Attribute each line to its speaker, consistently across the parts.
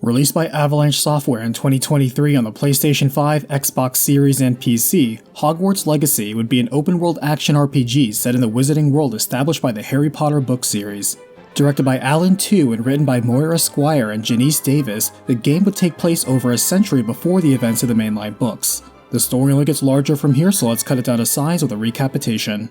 Speaker 1: Released by Avalanche Software in 2023 on the PlayStation 5, Xbox Series, and PC, Hogwarts Legacy would be an open-world action RPG set in the wizarding world established by the Harry Potter book series. Directed by Alan Tu and written by Moira Squire and Janice Davis, the game would take place over a century before the events of the mainline books. The story only gets larger from here, so let's cut it down to size with a recapitation.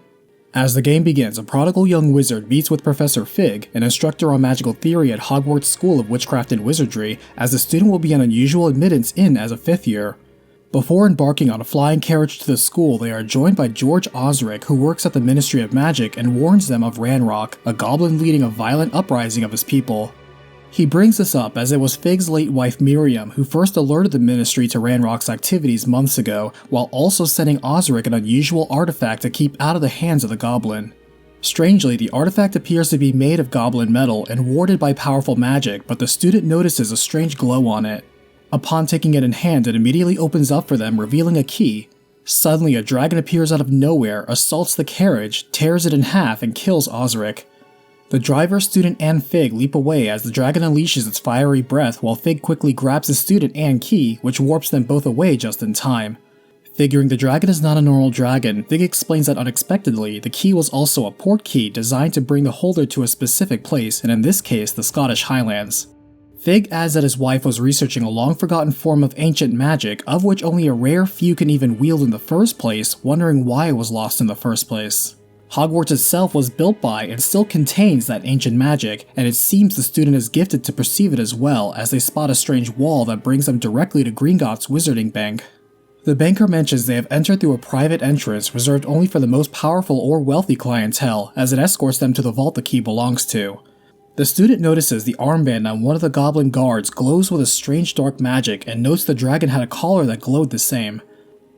Speaker 1: As the game begins, a prodigal young wizard meets with Professor Fig, an instructor on magical theory at Hogwarts School of Witchcraft and Wizardry, as the student will be an unusual admittance in as a 5th year. Before embarking on a flying carriage to the school, they are joined by George Osric, who works at the Ministry of Magic and warns them of Ranrock, a goblin leading a violent uprising of his people. He brings this up as it was Fig's late wife Miriam who first alerted the Ministry to Ranrock's activities months ago, while also sending Osric an unusual artifact to keep out of the hands of the goblin. Strangely, the artifact appears to be made of goblin metal and warded by powerful magic, but the student notices a strange glow on it. Upon taking it in hand, it immediately opens up for them, revealing a key. Suddenly, a dragon appears out of nowhere, assaults the carriage, tears it in half, and kills Osric. The driver, student, and Fig leap away as the dragon unleashes its fiery breath, while Fig quickly grabs the student and key, which warps them both away just in time. Figuring the dragon is not a normal dragon, Fig explains that unexpectedly, the key was also a port key designed to bring the holder to a specific place, and in this case, the Scottish Highlands. Fig adds that his wife was researching a long-forgotten form of ancient magic, of which only a rare few can even wield in the first place, wondering why it was lost in the first place. Hogwarts itself was built by and still contains that ancient magic, and it seems the student is gifted to perceive it as well, as they spot a strange wall that brings them directly to Gringotts Wizarding Bank. The banker mentions they have entered through a private entrance reserved only for the most powerful or wealthy clientele, as it escorts them to the vault the key belongs to. The student notices the armband on one of the goblin guards glows with a strange dark magic and notes the dragon had a collar that glowed the same.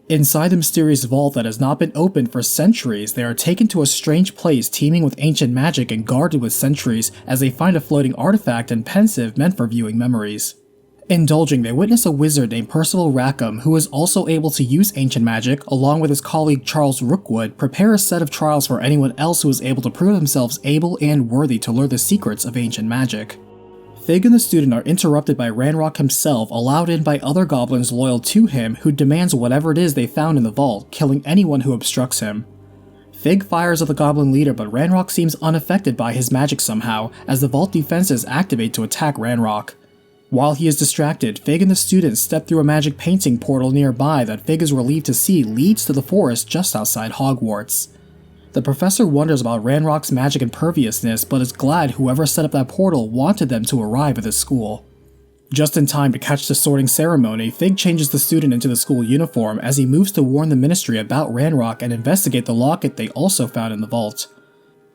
Speaker 1: Inside the mysterious vault that has not been opened for centuries, they are taken to a strange place teeming with ancient magic and guarded with sentries as they find a floating artifact and pensive meant for viewing memories. Indulging, they witness a wizard named Percival Rackham who is also able to use ancient magic, along with his colleague Charles Rookwood, prepare a set of trials for anyone else who is able to prove themselves able and worthy to learn the secrets of ancient magic. Fig and the student are interrupted by Ranrock himself, allowed in by other goblins loyal to him, who demands whatever it is they found in the vault, killing anyone who obstructs him. Fig fires at the goblin leader, but Ranrock seems unaffected by his magic somehow, as the vault defenses activate to attack Ranrock. While he is distracted, Fig and the student step through a magic painting portal nearby that Fig is relieved to see leads to the forest just outside Hogwarts. The professor wonders about Ranrock's magic imperviousness, but is glad whoever set up that portal wanted them to arrive at his school. Just in time to catch the sorting ceremony, Fig changes the student into the school uniform as he moves to warn the Ministry about Ranrock and investigate the locket they also found in the vault.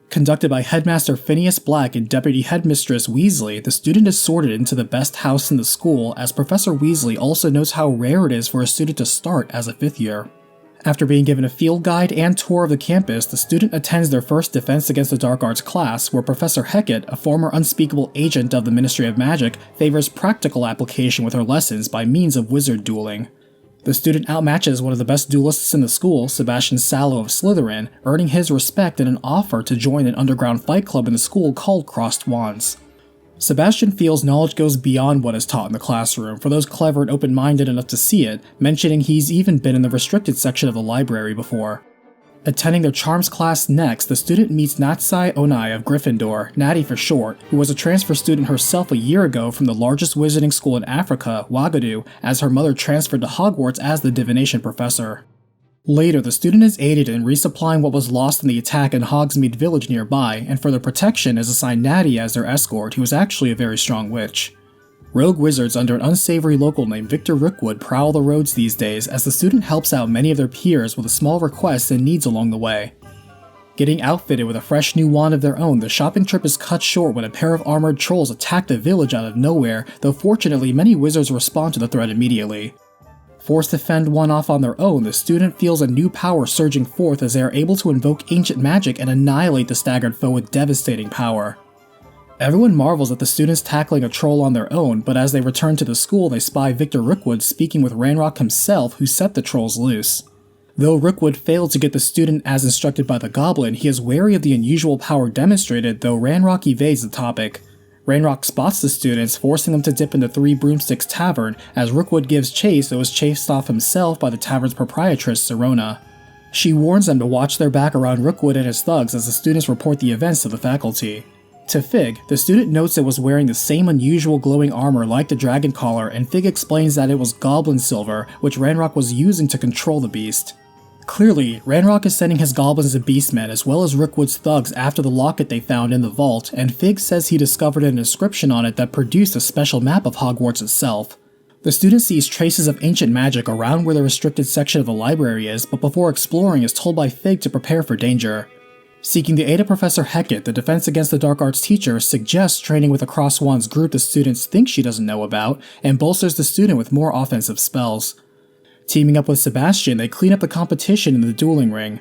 Speaker 1: Conducted by Headmaster Phineas Black and Deputy Headmistress Weasley, the student is sorted into the best house in the school, as Professor Weasley also knows how rare it is for a student to start as a 5th year. After being given a field guide and tour of the campus, the student attends their first Defense Against the Dark Arts class, where Professor Hecat, a former unspeakable agent of the Ministry of Magic, favors practical application with her lessons by means of wizard dueling. The student outmatches one of the best duelists in the school, Sebastian Sallow of Slytherin, earning his respect and an offer to join an underground fight club in the school called Crossed Wands. Sebastian feels knowledge goes beyond what is taught in the classroom for those clever and open-minded enough to see it, mentioning he's even been in the restricted section of the library before. Attending their charms class next, the student meets Natsai Onai of Gryffindor, Natty for short, who was a transfer student herself a year ago from the largest wizarding school in Africa, Wagadu, as her mother transferred to Hogwarts as the divination professor. Later, the student is aided in resupplying what was lost in the attack in Hogsmeade Village nearby, and for their protection is assigned Natty as their escort, who is actually a very strong witch. Rogue wizards under an unsavory local named Victor Rookwood prowl the roads these days, as the student helps out many of their peers with small requests and needs along the way. Getting outfitted with a fresh new wand of their own, the shopping trip is cut short when a pair of armored trolls attack the village out of nowhere, though fortunately many wizards respond to the threat immediately. Forced to fend one off on their own, the student feels a new power surging forth as they are able to invoke ancient magic and annihilate the staggered foe with devastating power. Everyone marvels at the students tackling a troll on their own, but as they return to the school they spy Victor Rookwood speaking with Ranrock himself, who set the trolls loose. Though Rookwood failed to get the student as instructed by the goblin, he is wary of the unusual power demonstrated, though Ranrock evades the topic. Rainrock spots the students, forcing them to dip into Three Broomsticks Tavern as Rookwood gives chase but was chased off himself by the tavern's proprietress, Sirona. She warns them to watch their back around Rookwood and his thugs as the students report the events to the faculty. To Fig, the student notes it was wearing the same unusual glowing armor like the dragon collar, and Fig explains that it was goblin silver, which Ranrock was using to control the beast. Clearly, Ranrock is sending his goblins and beastmen as well as Rookwood's thugs after the locket they found in the vault, and Fig says he discovered an inscription on it that produced a special map of Hogwarts itself. The student sees traces of ancient magic around where the restricted section of the library is, but before exploring is told by Fig to prepare for danger. Seeking the aid of Professor Hecat, the Defense Against the Dark Arts teacher suggests training with a Crosswands group the students think she doesn't know about, and bolsters the student with more offensive spells. Teaming up with Sebastian, they clean up the competition in the dueling ring.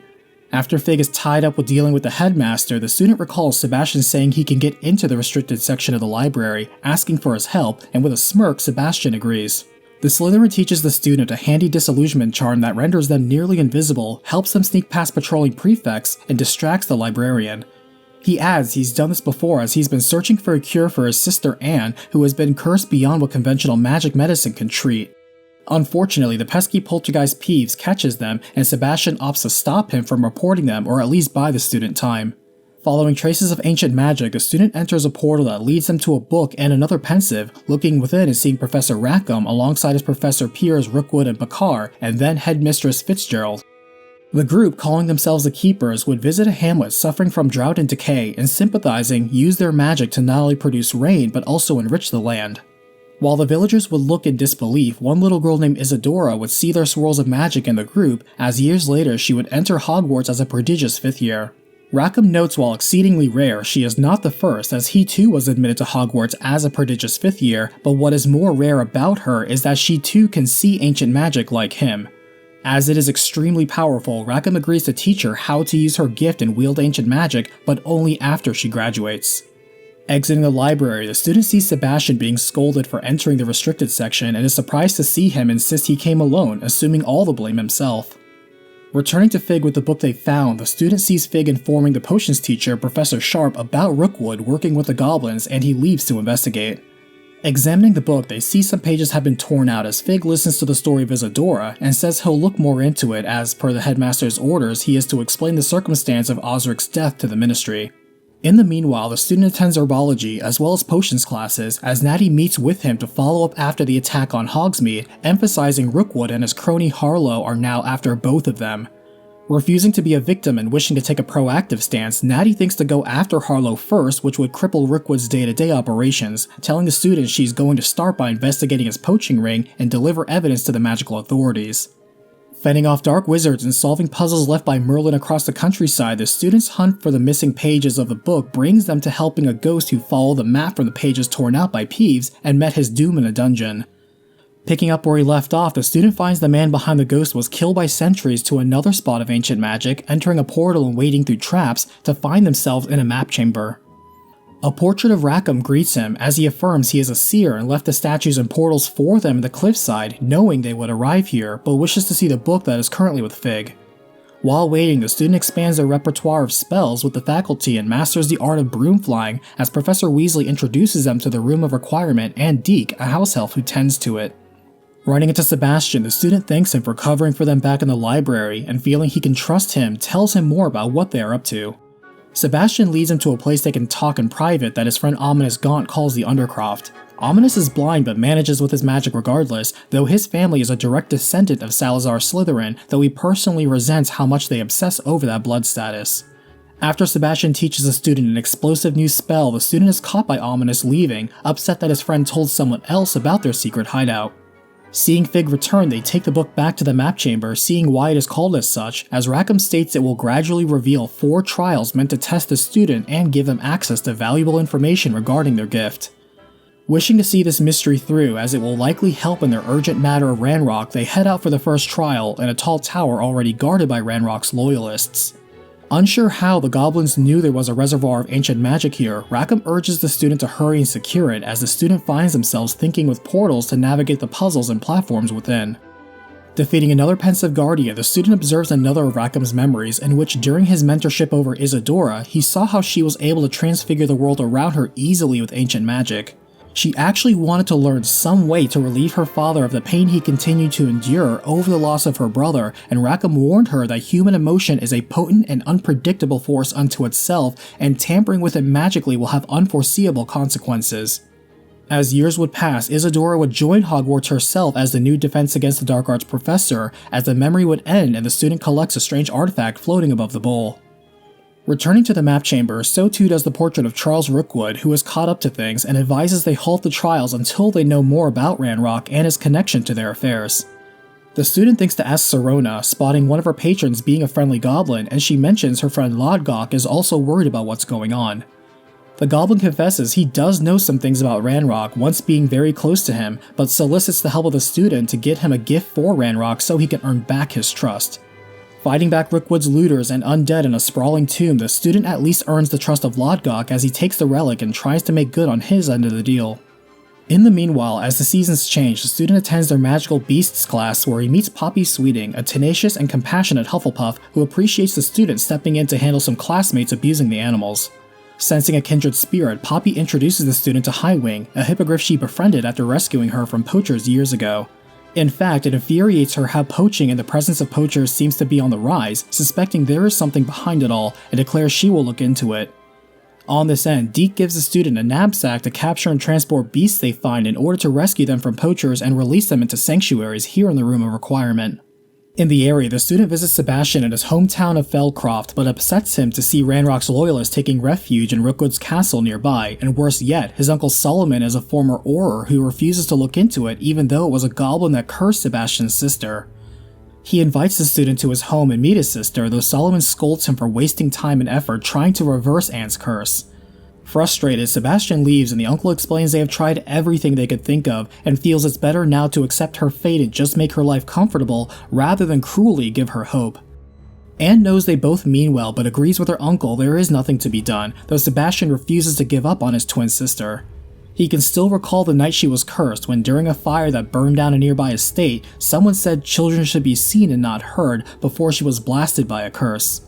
Speaker 1: After Fig is tied up with dealing with the headmaster, the student recalls Sebastian saying he can get into the restricted section of the library, asking for his help, and with a smirk, Sebastian agrees. The Slytherin teaches the student a handy disillusionment charm that renders them nearly invisible, helps them sneak past patrolling prefects, and distracts the librarian. He adds he's done this before as he's been searching for a cure for his sister Anne, who has been cursed beyond what conventional magic medicine can treat. Unfortunately, the pesky poltergeist Peeves catches them, and Sebastian opts to stop him from reporting them or at least buy the student time. Following traces of ancient magic, the student enters a portal that leads them to a book and another pensive, looking within and seeing Professor Rackham alongside his Professor Piers, Rookwood, and Bakar, and then Headmistress Fitzgerald. The group, calling themselves the Keepers, would visit a hamlet suffering from drought and decay, and sympathizing, use their magic to not only produce rain but also enrich the land. While the villagers would look in disbelief, one little girl named Isadora would see their swirls of magic in the group, as years later she would enter Hogwarts as a prodigious 5th year. Rackham notes while exceedingly rare, she is not the first, as he too was admitted to Hogwarts as a prodigious 5th year, but what is more rare about her is that she too can see ancient magic like him. As it is extremely powerful, Rackham agrees to teach her how to use her gift and wield ancient magic, but only after she graduates. Exiting the library, the student sees Sebastian being scolded for entering the restricted section and is surprised to see him insist he came alone, assuming all the blame himself. Returning to Fig with the book they found, the student sees Fig informing the potions teacher, Professor Sharp, about Rookwood working with the goblins, and he leaves to investigate. Examining the book, they see some pages have been torn out as Fig listens to the story of Isadora and says he'll look more into it as, per the headmaster's orders, he is to explain the circumstance of Osric's death to the Ministry. In the meanwhile, the student attends herbology as well as potions classes as Natty meets with him to follow up after the attack on Hogsmeade, emphasizing Rookwood and his crony Harlow are now after both of them. Refusing to be a victim and wishing to take a proactive stance, Natty thinks to go after Harlow first, which would cripple Rookwood's day-to-day operations, telling the student she's going to start by investigating his poaching ring and deliver evidence to the magical authorities. Fending off dark wizards and solving puzzles left by Merlin across the countryside, the students' hunt for the missing pages of the book brings them to helping a ghost who followed the map from the pages torn out by Peeves and met his doom in a dungeon. Picking up where he left off, the student finds the man behind the ghost was killed by sentries to another spot of ancient magic, entering a portal and wading through traps to find themselves in a map chamber. A portrait of Rackham greets him as he affirms he is a seer and left the statues and portals for them in the cliffside, knowing they would arrive here, but wishes to see the book that is currently with Fig. While waiting, the student expands their repertoire of spells with the faculty and masters the art of broom flying as Professor Weasley introduces them to the Room of Requirement and Deke, a house elf who tends to it. Running into Sebastian, the student thanks him for covering for them back in the library and feeling he can trust him, tells him more about what they are up to. Sebastian leads him to a place they can talk in private that his friend Ominous Gaunt calls the Undercroft. Ominous is blind but manages with his magic regardless, though his family is a direct descendant of Salazar Slytherin, though he personally resents how much they obsess over that blood status. After Sebastian teaches the student an explosive new spell, the student is caught by Ominous leaving, upset that his friend told someone else about their secret hideout. Seeing Fig return, they take the book back to the map chamber, seeing why it is called as such, as Rackham states it will gradually reveal 4 trials meant to test the student and give them access to valuable information regarding their gift. Wishing to see this mystery through, as it will likely help in their urgent matter of Ranrock, they head out for the first trial in a tall tower already guarded by Ranrock's loyalists. Unsure how the goblins knew there was a reservoir of ancient magic here, Rackham urges the student to hurry and secure it as the student finds themselves thinking with portals to navigate the puzzles and platforms within. Defeating another pensive guardian, the student observes another of Rackham's memories in which during his mentorship over Isadora, he saw how she was able to transfigure the world around her easily with ancient magic. She actually wanted to learn some way to relieve her father of the pain he continued to endure over the loss of her brother, and Rackham warned her that human emotion is a potent and unpredictable force unto itself, and tampering with it magically will have unforeseeable consequences. As years would pass, Isadora would join Hogwarts herself as the new Defense Against the Dark Arts professor, as the memory would end and the student collects a strange artifact floating above the bowl. Returning to the map chamber, so too does the portrait of Charles Rookwood, who is caught up to things and advises they halt the trials until they know more about Ranrock and his connection to their affairs. The student thinks to ask Sirona, spotting one of her patrons being a friendly goblin, and she mentions her friend Lodgok is also worried about what's going on. The goblin confesses he does know some things about Ranrock, once being very close to him, but solicits the help of the student to get him a gift for Ranrock so he can earn back his trust. Fighting back Rookwood's looters and undead in a sprawling tomb, the student at least earns the trust of Lodgok as he takes the relic and tries to make good on his end of the deal. In the meanwhile, as the seasons change, the student attends their Magical Beasts class where he meets Poppy Sweeting, a tenacious and compassionate Hufflepuff who appreciates the student stepping in to handle some classmates abusing the animals. Sensing a kindred spirit, Poppy introduces the student to Highwing, a hippogriff she befriended after rescuing her from poachers years ago. In fact, it infuriates her how poaching in the presence of poachers seems to be on the rise, suspecting there is something behind it all, and declares she will look into it. On this end, Deke gives the student a knapsack to capture and transport beasts they find in order to rescue them from poachers and release them into sanctuaries here in the Room of Requirement. In the area, the student visits Sebastian in his hometown of Felcroft, but upsets him to see Ranrock's loyalists taking refuge in Rookwood's castle nearby, and worse yet, his uncle Solomon is a former Auror who refuses to look into it even though it was a goblin that cursed Sebastian's sister. He invites the student to his home and meet his sister, though Solomon scolds him for wasting time and effort trying to reverse Anne's curse. Frustrated, Sebastian leaves and the uncle explains they have tried everything they could think of and feels it's better now to accept her fate and just make her life comfortable rather than cruelly give her hope. Anne knows they both mean well but agrees with her uncle there is nothing to be done, though Sebastian refuses to give up on his twin sister. He can still recall the night she was cursed when during a fire that burned down a nearby estate, someone said children should be seen and not heard before she was blasted by a curse.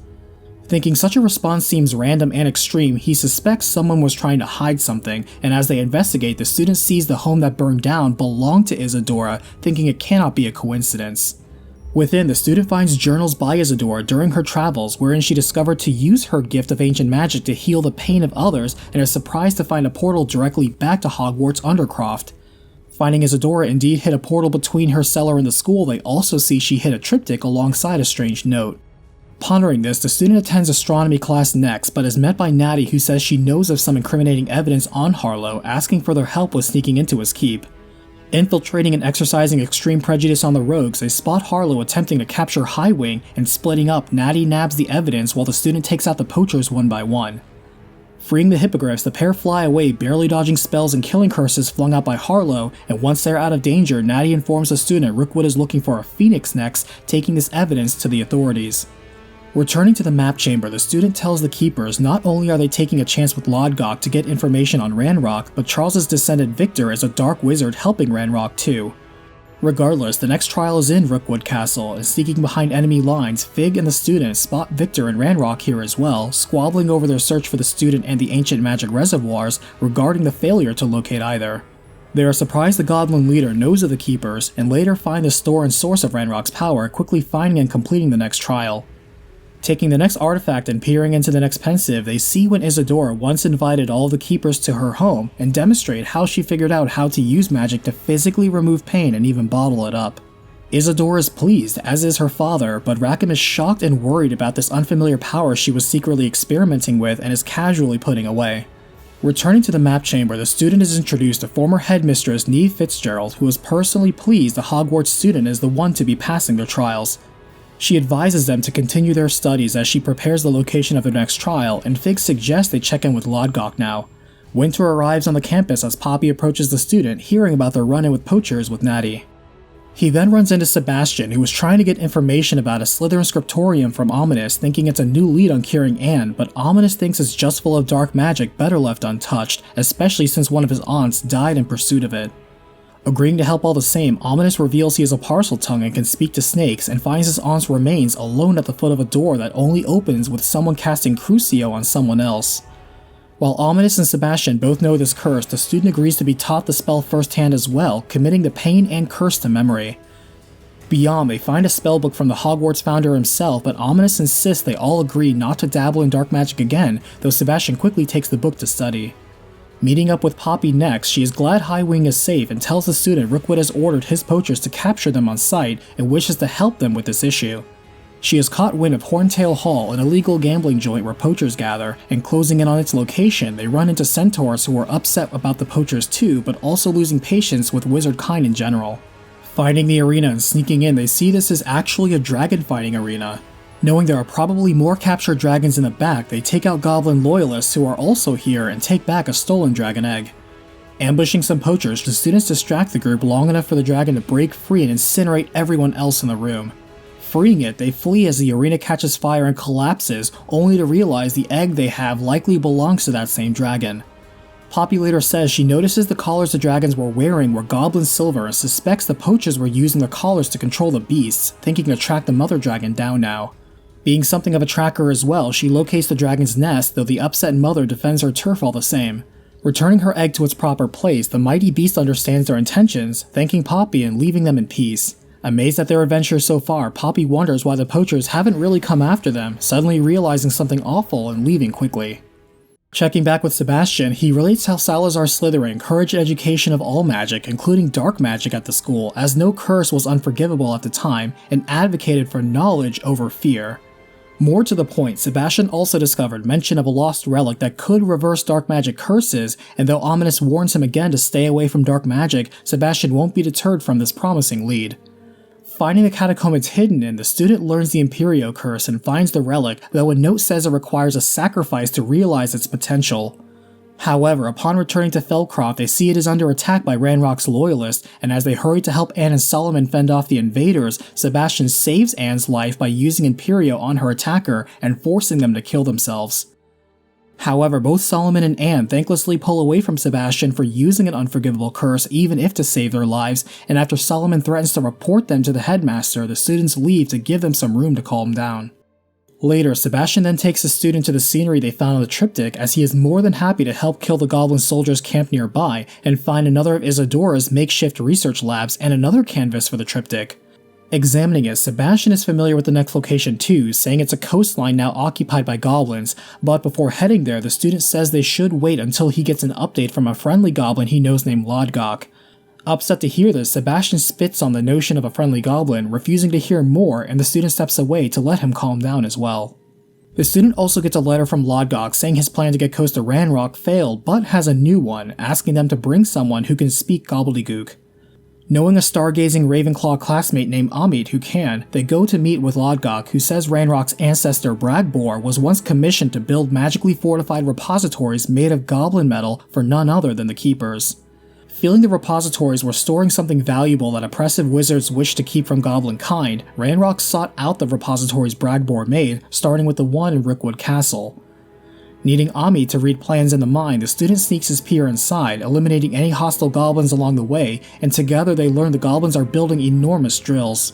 Speaker 1: Thinking such a response seems random and extreme, he suspects someone was trying to hide something, and as they investigate, the student sees the home that burned down belonged to Isadora, thinking it cannot be a coincidence. Within, the student finds journals by Isadora during her travels wherein she discovered to use her gift of ancient magic to heal the pain of others and is surprised to find a portal directly back to Hogwarts Undercroft. Finding Isadora indeed hit a portal between her cellar and the school, they also see she hit a triptych alongside a strange note. Pondering this, the student attends astronomy class next, but is met by Natty who says she knows of some incriminating evidence on Harlow, asking for their help with sneaking into his keep. Infiltrating and exercising extreme prejudice on the rogues, they spot Harlow attempting to capture Highwing, and splitting up, Natty nabs the evidence while the student takes out the poachers one by one. Freeing the hippogriffs, the pair fly away, barely dodging spells and killing curses flung out by Harlow, and once they're out of danger, Natty informs the student Rookwood is looking for a phoenix next, taking this evidence to the authorities. Returning to the map chamber, the student tells the keepers not only are they taking a chance with Lodgok to get information on Ranrock, but Charles's descendant Victor is a dark wizard helping Ranrock too. Regardless, the next trial is in Rookwood Castle, and sneaking behind enemy lines, Fig and the student spot Victor and Ranrock here as well, squabbling over their search for the student and the ancient magic reservoirs regarding the failure to locate either. They are surprised the goblin leader knows of the keepers, and later find the store and source of Ranrock's power, quickly finding and completing the next trial. Taking the next artifact and peering into the next pensive, they see when Isadora once invited all the keepers to her home and demonstrate how she figured out how to use magic to physically remove pain and even bottle it up. Isadora is pleased, as is her father, but Rackham is shocked and worried about this unfamiliar power she was secretly experimenting with and is casually putting away. Returning to the map chamber, the student is introduced to former headmistress Neve Fitzgerald, who is personally pleased the Hogwarts student is the one to be passing their trials. She advises them to continue their studies as she prepares the location of their next trial, and Fig suggests they check in with Lodgok now. Winter arrives on the campus as Poppy approaches the student, hearing about their run-in with poachers with Natty. He then runs into Sebastian, who is trying to get information about a Slytherin scriptorium from Ominous, thinking it's a new lead on curing Anne, but Ominous thinks it's just full of dark magic better left untouched, especially since one of his aunts died in pursuit of it. Agreeing to help all the same, Ominous reveals he is a Parseltongue and can speak to snakes, and finds his aunt's remains alone at the foot of a door that only opens with someone casting Crucio on someone else. While Ominous and Sebastian both know this curse, the student agrees to be taught the spell firsthand as well, committing the pain and curse to memory. Beyond, they find a spellbook from the Hogwarts founder himself, but Ominous insists they all agree not to dabble in dark magic again, though Sebastian quickly takes the book to study. Meeting up with Poppy next, she is glad Highwing is safe and tells the student Rookwood has ordered his poachers to capture them on sight and wishes to help them with this issue. She has caught wind of Horntail Hall, an illegal gambling joint where poachers gather, and closing in on its location, they run into centaurs who are upset about the poachers too, but also losing patience with wizard kind in general. Finding the arena and sneaking in, they see this is actually a dragon fighting arena. Knowing there are probably more captured dragons in the back, they take out goblin loyalists who are also here and take back a stolen dragon egg. Ambushing some poachers, the students distract the group long enough for the dragon to break free and incinerate everyone else in the room. Freeing it, they flee as the arena catches fire and collapses, only to realize the egg they have likely belongs to that same dragon. Poppy later says she notices the collars the dragons were wearing were goblin silver and suspects the poachers were using the collars to control the beasts, thinking to track the mother dragon down now. Being something of a tracker as well, she locates the dragon's nest, though the upset mother defends her turf all the same. Returning her egg to its proper place, the mighty beast understands their intentions, thanking Poppy and leaving them in peace. Amazed at their adventures so far, Poppy wonders why the poachers haven't really come after them, suddenly realizing something awful and leaving quickly. Checking back with Sebastian, he relates how Salazar Slytherin encouraged education of all magic, including dark magic at the school, as no curse was unforgivable at the time, and advocated for knowledge over fear. More to the point, Sebastian also discovered mention of a lost relic that could reverse dark magic curses, and though Ominous warns him again to stay away from dark magic, Sebastian won't be deterred from this promising lead. Finding the catacomb it's hidden in, the student learns the Imperio curse and finds the relic, though a note says it requires a sacrifice to realize its potential. However, upon returning to Felcroft, they see it is under attack by Ranrock's loyalists, and as they hurry to help Anne and Solomon fend off the invaders, Sebastian saves Anne's life by using Imperio on her attacker and forcing them to kill themselves. However, both Solomon and Anne thanklessly pull away from Sebastian for using an unforgivable curse even if to save their lives, and after Solomon threatens to report them to the headmaster, the students leave to give them some room to calm down. Later, Sebastian then takes the student to the scenery they found on the triptych, as he is more than happy to help kill the goblin soldiers camped nearby and find another of Isadora's makeshift research labs and another canvas for the triptych. Examining it, Sebastian is familiar with the next location too, saying it's a coastline now occupied by goblins, but before heading there, the student says they should wait until he gets an update from a friendly goblin he knows named Lodgok. Upset to hear this, Sebastian spits on the notion of a friendly goblin, refusing to hear more, and the student steps away to let him calm down as well. The student also gets a letter from Lodgok saying his plan to get close to Ranrock failed, but has a new one, asking them to bring someone who can speak gobbledygook. Knowing a stargazing Ravenclaw classmate named Amit who can, they go to meet with Lodgok, who says Ranrock's ancestor Bragbor was once commissioned to build magically fortified repositories made of goblin metal for none other than the Keepers. Feeling the repositories were storing something valuable that oppressive wizards wished to keep from goblin kind, Ranrock sought out the repositories Bragbor made, starting with the one in Rookwood Castle. Needing Ami to read plans in the mind, the student sneaks his peer inside, eliminating any hostile goblins along the way, and together they learn the goblins are building enormous drills.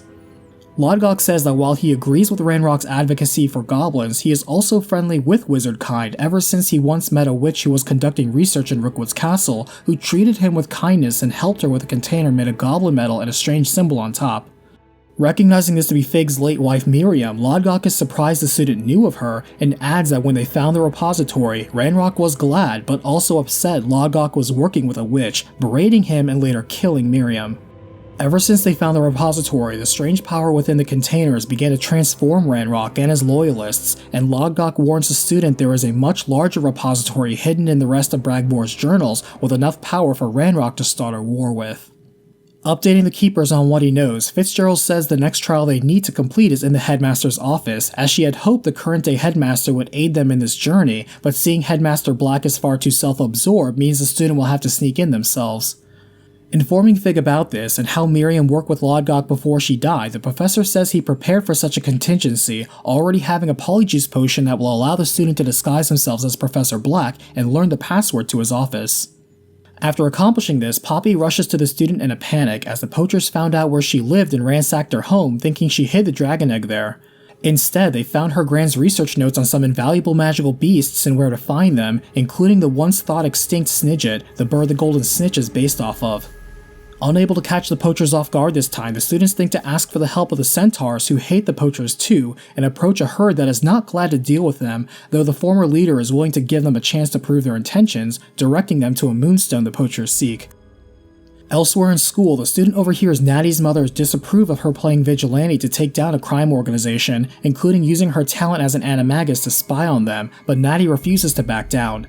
Speaker 1: Lodgok says that while he agrees with Ranrock's advocacy for goblins, he is also friendly with wizard kind ever since he once met a witch who was conducting research in Rookwood's castle, who treated him with kindness and helped her with a container made of goblin metal and a strange symbol on top. Recognizing this to be Fig's late wife Miriam, Lodgok is surprised the student knew of her, and adds that when they found the repository, Ranrock was glad but also upset Lodgok was working with a witch, berating him and later killing Miriam. Ever since they found the repository, the strange power within the containers began to transform Ranrock and his loyalists, and Lodgok warns the student there is a much larger repository hidden in the rest of Bragbor's journals with enough power for Ranrock to start a war with. Updating the Keepers on what he knows, Fitzgerald says the next trial they need to complete is in the headmaster's office, as she had hoped the current-day headmaster would aid them in this journey, but seeing Headmaster Black is far too self-absorbed means the student will have to sneak in themselves. Informing Fig about this and how Miriam worked with Lodgok before she died, the professor says he prepared for such a contingency, already having a polyjuice potion that will allow the student to disguise themselves as Professor Black and learn the password to his office. After accomplishing this, Poppy rushes to the student in a panic as the poachers found out where she lived and ransacked her home, thinking she hid the dragon egg there. Instead, they found her grand's research notes on some invaluable magical beasts and where to find them, including the once thought extinct Snidget, the bird the golden snitch is based off of. Unable to catch the poachers off guard this time, the students think to ask for the help of the centaurs, who hate the poachers too, and approach a herd that is not glad to deal with them, though the former leader is willing to give them a chance to prove their intentions, directing them to a moonstone the poachers seek. Elsewhere in school, the student overhears Natty's mother disapprove of her playing vigilante to take down a crime organization, including using her talent as an animagus to spy on them, but Natty refuses to back down.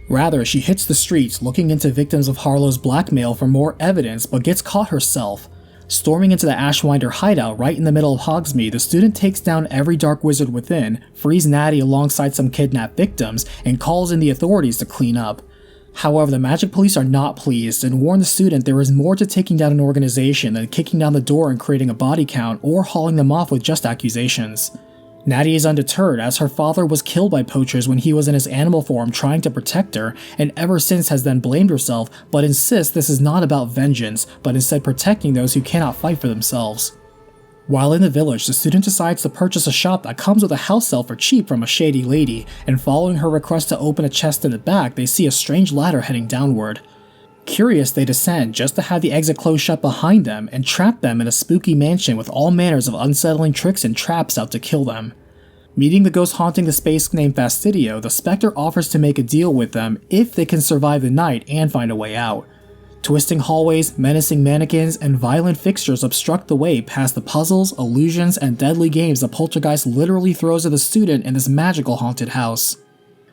Speaker 1: Rather, she hits the streets looking into victims of Harlow's blackmail for more evidence, but gets caught herself. Storming into the Ashwinder hideout right in the middle of Hogsmeade, the student takes down every dark wizard within, frees Natty alongside some kidnapped victims, and calls in the authorities to clean up. However, the magic police are not pleased and warn the student there is more to taking down an organization than kicking down the door and creating a body count or hauling them off with just accusations. Natty is undeterred, as her father was killed by poachers when he was in his animal form trying to protect her, and ever since has then blamed herself, but insists this is not about vengeance, but instead protecting those who cannot fight for themselves. While in the village, the student decides to purchase a shop that comes with a house elf for cheap from a shady lady, and following her request to open a chest in the back, they see a strange ladder heading downward. Curious, they descend just to have the exit close shut behind them and trap them in a spooky mansion with all manners of unsettling tricks and traps out to kill them. Meeting the ghost haunting the space named Fastidio, the Spectre offers to make a deal with them if they can survive the night and find a way out. Twisting hallways, menacing mannequins, and violent fixtures obstruct the way past the puzzles, illusions, and deadly games the poltergeist literally throws at the student in this magical haunted house.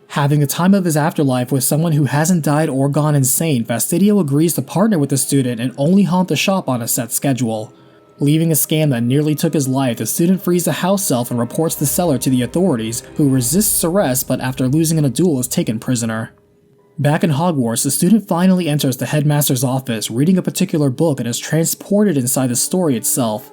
Speaker 1: Having the time of his afterlife with someone who hasn't died or gone insane, Fastidio agrees to partner with the student and only haunt the shop on a set schedule. Leaving a scam that nearly took his life, the student frees the house elf and reports the seller to the authorities, who resists arrest but after losing in a duel is taken prisoner. Back in Hogwarts, the student finally enters the headmaster's office, reading a particular book, and is transported inside the story itself.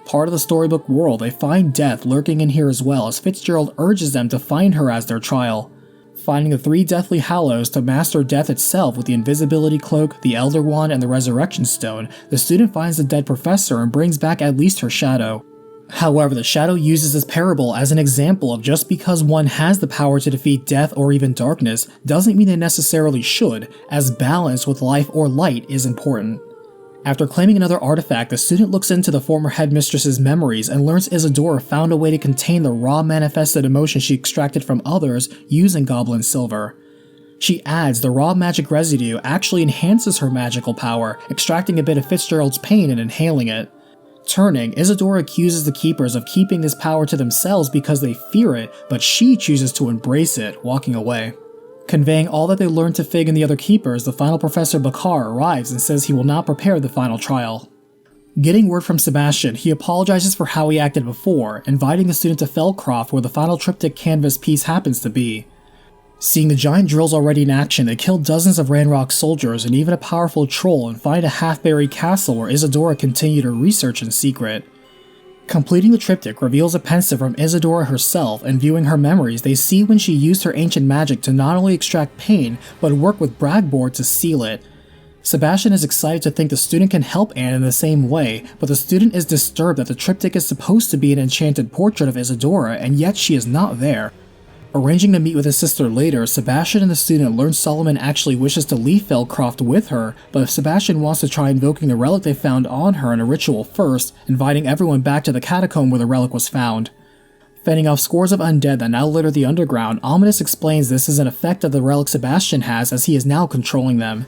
Speaker 1: Part of the storybook world, they find death lurking in here as well, as Fitzgerald urges them to find her as their trial. Finding the 3 Deathly Hallows to master death itself with the Invisibility Cloak, the Elder Wand, and the Resurrection Stone, the student finds the dead professor and brings back at least her shadow. However, the shadow uses this parable as an example of just because one has the power to defeat death or even darkness doesn't mean they necessarily should, as balance with life or light is important. After claiming another artifact, the student looks into the former headmistress's memories and learns Isadora found a way to contain the raw manifested emotion she extracted from others using goblin silver. She adds the raw magic residue actually enhances her magical power, extracting a bit of Fitzgerald's pain and inhaling it. Turning, Isadora accuses the keepers of keeping this power to themselves because they fear it, but she chooses to embrace it, walking away. Conveying all that they learned to Fig and the other keepers, the final Professor Bakar arrives and says he will not prepare the final trial. Getting word from Sebastian, he apologizes for how he acted before, inviting the student to Felcroft where the final triptych canvas piece happens to be. Seeing the giant drills already in action, they kill dozens of Ranrock soldiers and even a powerful troll and find a half-buried castle where Isadora continued her research in secret. Completing the triptych reveals a pensive from Isadora herself, and viewing her memories, they see when she used her ancient magic to not only extract pain, but work with Bragboard to seal it. Sebastian is excited to think the student can help Anne in the same way, but the student is disturbed that the triptych is supposed to be an enchanted portrait of Isadora, and yet she is not there. Arranging to meet with his sister later, Sebastian and the student learn Solomon actually wishes to leave Felcroft with her, but if Sebastian wants to try invoking the relic they found on her in a ritual first, inviting everyone back to the catacomb where the relic was found. Fending off scores of undead that now litter the underground, Ominous explains this is an effect of the relic Sebastian has as he is now controlling them.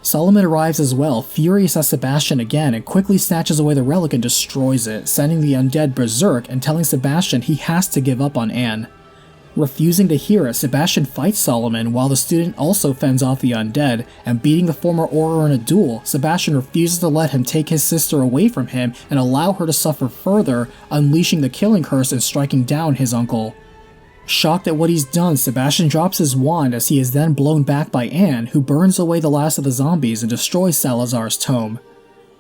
Speaker 1: Solomon arrives as well, furious at Sebastian again, and quickly snatches away the relic and destroys it, sending the undead berserk and telling Sebastian he has to give up on Anne. Refusing to hear it, Sebastian fights Solomon while the student also fends off the undead, and beating the former Auror in a duel, Sebastian refuses to let him take his sister away from him and allow her to suffer further, unleashing the killing curse and striking down his uncle. Shocked at what he's done, Sebastian drops his wand as he is then blown back by Anne, who burns away the last of the zombies and destroys Salazar's tome.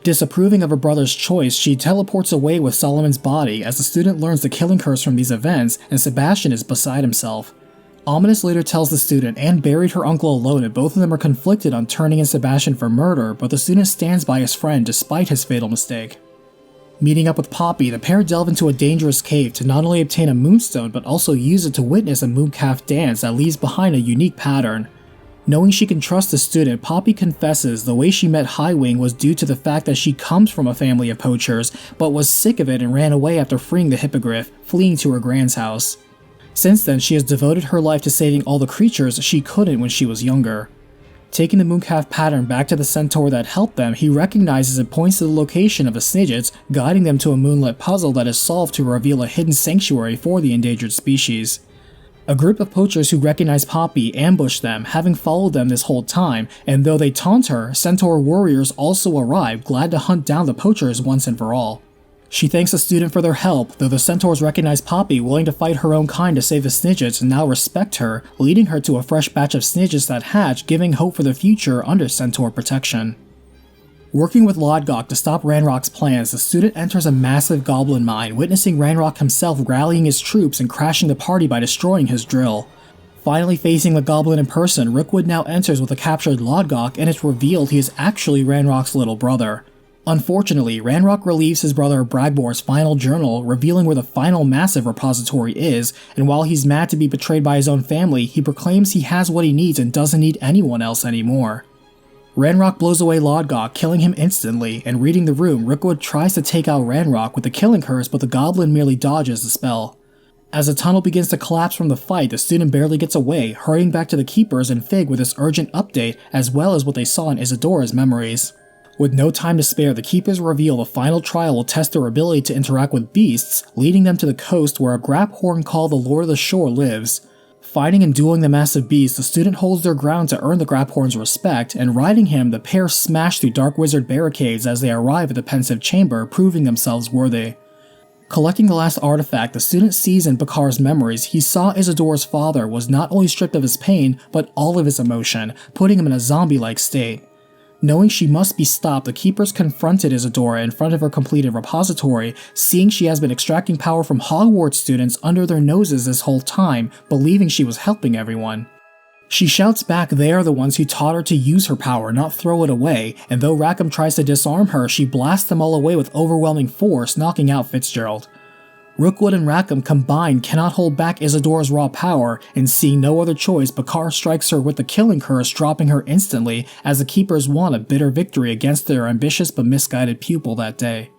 Speaker 1: Disapproving of her brother's choice, she teleports away with Solomon's body as the student learns the killing curse from these events, and Sebastian is beside himself. Ominous later tells the student Anne buried her uncle alone, and both of them are conflicted on turning in Sebastian for murder, but the student stands by his friend despite his fatal mistake. Meeting up with Poppy, the pair delve into a dangerous cave to not only obtain a moonstone but also use it to witness a mooncalf dance that leaves behind a unique pattern. Knowing she can trust the student, Poppy confesses the way she met Highwing was due to the fact that she comes from a family of poachers, but was sick of it and ran away after freeing the hippogriff, fleeing to her grand's house. Since then, she has devoted her life to saving all the creatures she couldn't when she was younger. Taking the mooncalf pattern back to the centaur that helped them, he recognizes and points to the location of the Snidgets, guiding them to a moonlit puzzle that is solved to reveal a hidden sanctuary for the endangered species. A group of poachers who recognize Poppy ambush them, having followed them this whole time, and though they taunt her, centaur warriors also arrive, glad to hunt down the poachers once and for all. She thanks the student for their help, though the centaurs recognize Poppy, willing to fight her own kind to save the Snidgets, and now respect her, leading her to a fresh batch of Snidgets that hatch, giving hope for the future under centaur protection. Working with Lodgok to stop Ranrock's plans, the student enters a massive goblin mine, witnessing Ranrock himself rallying his troops and crashing the party by destroying his drill. Finally facing the goblin in person, Rookwood now enters with a captured Lodgok, and it's revealed he is actually Ranrock's little brother. Unfortunately, Ranrock relieves his brother of Bragbor's final journal, revealing where the final massive repository is, and while he's mad to be betrayed by his own family, he proclaims he has what he needs and doesn't need anyone else anymore. Ranrock blows away Lodgok, killing him instantly, and reading the room, Rookwood tries to take out Ranrock with the killing curse, but the goblin merely dodges the spell. As the tunnel begins to collapse from the fight, the student barely gets away, hurrying back to the Keepers and Fig with this urgent update, as well as what they saw in Isadora's memories. With no time to spare, the Keepers reveal the final trial will test their ability to interact with beasts, leading them to the coast where a Graphorn called the Lord of the Shore lives. Fighting and dueling the massive beast, the student holds their ground to earn the Graphorn's respect, and riding him, the pair smash through Dark Wizard barricades as they arrive at the pensive chamber, proving themselves worthy. Collecting the last artifact, the student sees in Bakar's memories he saw Isadora's father was not only stripped of his pain, but all of his emotion, putting him in a zombie-like state. Knowing she must be stopped, the Keepers confronted Isadora in front of her completed repository, seeing she has been extracting power from Hogwarts students under their noses this whole time, believing she was helping everyone. She shouts back they are the ones who taught her to use her power, not throw it away, and though Rackham tries to disarm her, she blasts them all away with overwhelming force, knocking out Fitzgerald. Rookwood and Rackham combined cannot hold back Isadora's raw power, and seeing no other choice, Bakar strikes her with the killing curse, dropping her instantly, as the Keepers won a bitter victory against their ambitious but misguided pupil that day.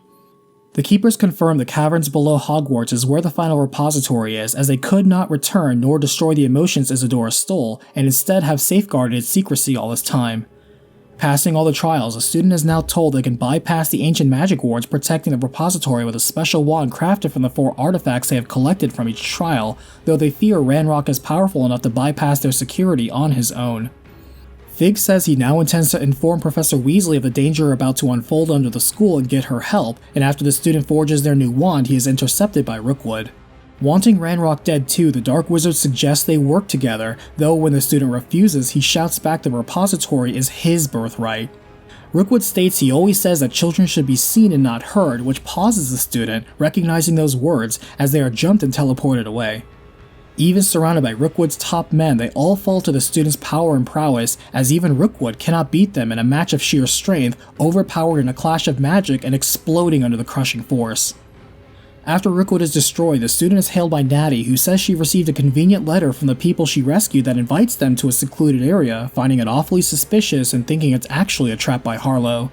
Speaker 1: The Keepers confirm the caverns below Hogwarts is where the final repository is, as they could not return nor destroy the emotions Isadora stole, and instead have safeguarded its secrecy all this time. Passing all the trials, a student is now told they can bypass the ancient magic wards protecting the repository with a special wand crafted from the 4 artifacts they have collected from each trial, though they fear Ranrock is powerful enough to bypass their security on his own. Fig says he now intends to inform Professor Weasley of the danger about to unfold under the school and get her help, and after the student forges their new wand, he is intercepted by Rookwood. Wanting Ranrock dead too, the Dark Wizard suggests they work together, though when the student refuses, he shouts back the repository is his birthright. Rookwood states he always says that children should be seen and not heard, which pauses the student, recognizing those words, as they are jumped and teleported away. Even surrounded by Rookwood's top men, they all fall to the student's power and prowess, as even Rookwood cannot beat them in a match of sheer strength, overpowered in a clash of magic and exploding under the crushing force. After Rookwood is destroyed, the student is hailed by Natty, who says she received a convenient letter from the people she rescued that invites them to a secluded area, finding it awfully suspicious and thinking it's actually a trap by Harlow.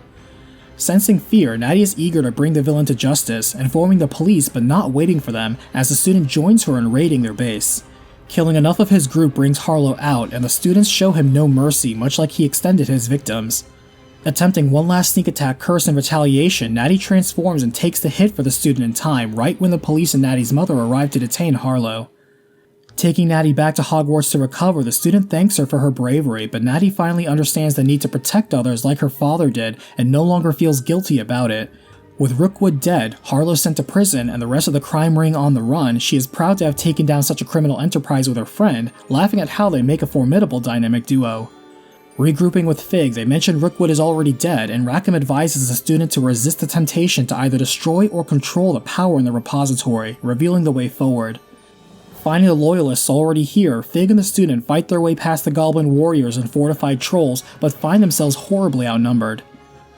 Speaker 1: Sensing fear, Natty is eager to bring the villain to justice, informing the police but not waiting for them, as the student joins her in raiding their base. Killing enough of his group brings Harlow out, and the students show him no mercy, much like he extended his victims. Attempting one last sneak attack curse in retaliation, Natty transforms and takes the hit for the student in time, right when the police and Natty's mother arrive to detain Harlow. Taking Natty back to Hogwarts to recover, the student thanks her for her bravery, but Natty finally understands the need to protect others like her father did, and no longer feels guilty about it. With Rookwood dead, Harlow sent to prison, and the rest of the crime ring on the run, she is proud to have taken down such a criminal enterprise with her friend, laughing at how they make a formidable dynamic duo. Regrouping with Fig, they mention Rookwood is already dead, and Rackham advises the student to resist the temptation to either destroy or control the power in the repository, revealing the way forward. Finding the Loyalists already here, Fig and the student fight their way past the Goblin warriors and fortified trolls, but find themselves horribly outnumbered.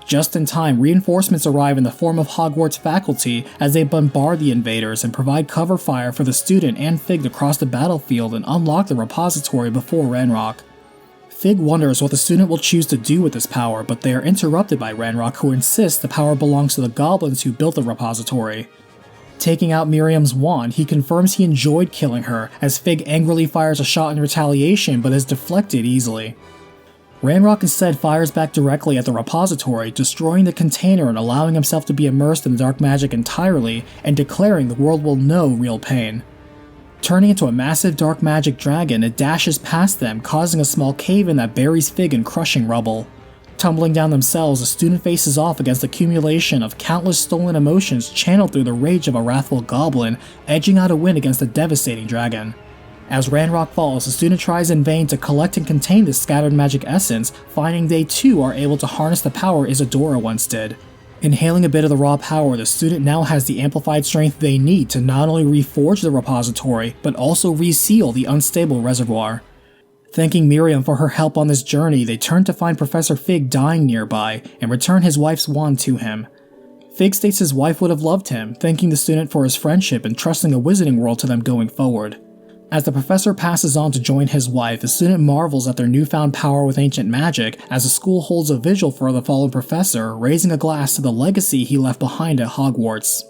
Speaker 1: Just in time, reinforcements arrive in the form of Hogwarts faculty as they bombard the invaders and provide cover fire for the student and Fig to cross the battlefield and unlock the repository before Ranrock. Fig wonders what the student will choose to do with this power, but they are interrupted by Ranrock, who insists the power belongs to the goblins who built the repository. Taking out Miriam's wand, he confirms he enjoyed killing her, as Fig angrily fires a shot in retaliation but is deflected easily. Ranrock instead fires back directly at the repository, destroying the container and allowing himself to be immersed in dark magic entirely, and declaring the world will know real pain. Turning into a massive dark magic dragon, it dashes past them, causing a small cave-in that buries Fig in crushing rubble. Tumbling down themselves, the student faces off against the accumulation of countless stolen emotions channeled through the rage of a wrathful goblin, edging out a win against a devastating dragon. As Ranrock falls, the student tries in vain to collect and contain this scattered magic essence, finding they too are able to harness the power Isadora once did. Inhaling a bit of the raw power, the student now has the amplified strength they need to not only reforge the repository, but also reseal the unstable reservoir. Thanking Miriam for her help on this journey, they turn to find Professor Fig dying nearby and return his wife's wand to him. Fig states his wife would have loved him, thanking the student for his friendship and trusting the Wizarding World to them going forward. As the professor passes on to join his wife, the student marvels at their newfound power with ancient magic as the school holds a vigil for the fallen professor, raising a glass to the legacy he left behind at Hogwarts.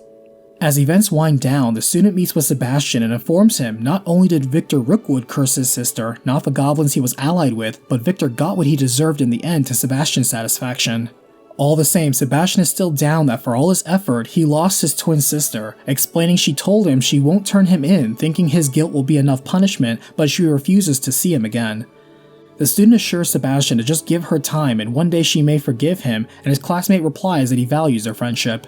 Speaker 1: As events wind down, the student meets with Sebastian and informs him not only did Victor Rookwood curse his sister, not the goblins he was allied with, but Victor got what he deserved in the end to Sebastian's satisfaction. All the same, Sebastian is still down that for all his effort, he lost his twin sister, explaining she told him she won't turn him in, thinking his guilt will be enough punishment, but she refuses to see him again. The student assures Sebastian to just give her time and one day she may forgive him, and his classmate replies that he values their friendship.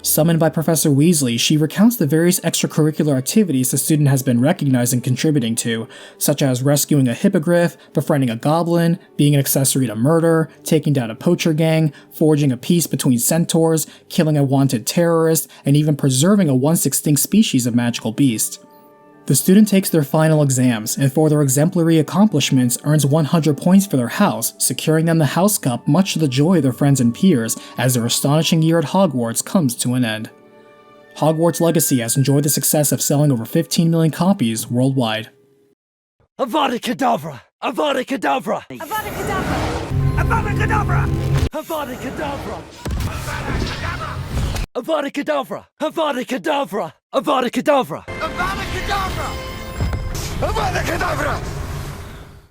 Speaker 1: Summoned by Professor Weasley, she recounts the various extracurricular activities the student has been recognized and contributing to, such as rescuing a hippogriff, befriending a goblin, being an accessory to murder, taking down a poacher gang, forging a peace between centaurs, killing a wanted terrorist, and even preserving a once extinct species of magical beast. The student takes their final exams, and for their exemplary accomplishments earns 100 points for their house, securing them the House Cup much to the joy of their friends and peers as their astonishing year at Hogwarts comes to an end. Hogwarts Legacy has enjoyed the success of selling over 15 million copies worldwide.
Speaker 2: Avada Kedavra! Avada Kedavra!
Speaker 3: Avada Kedavra!
Speaker 2: Avada Kedavra! Avada Kedavra! Avada Kedavra! Avada Kedavra! Avada Kedavra!
Speaker 3: Avada Kedavra!
Speaker 2: Avada Kedavra!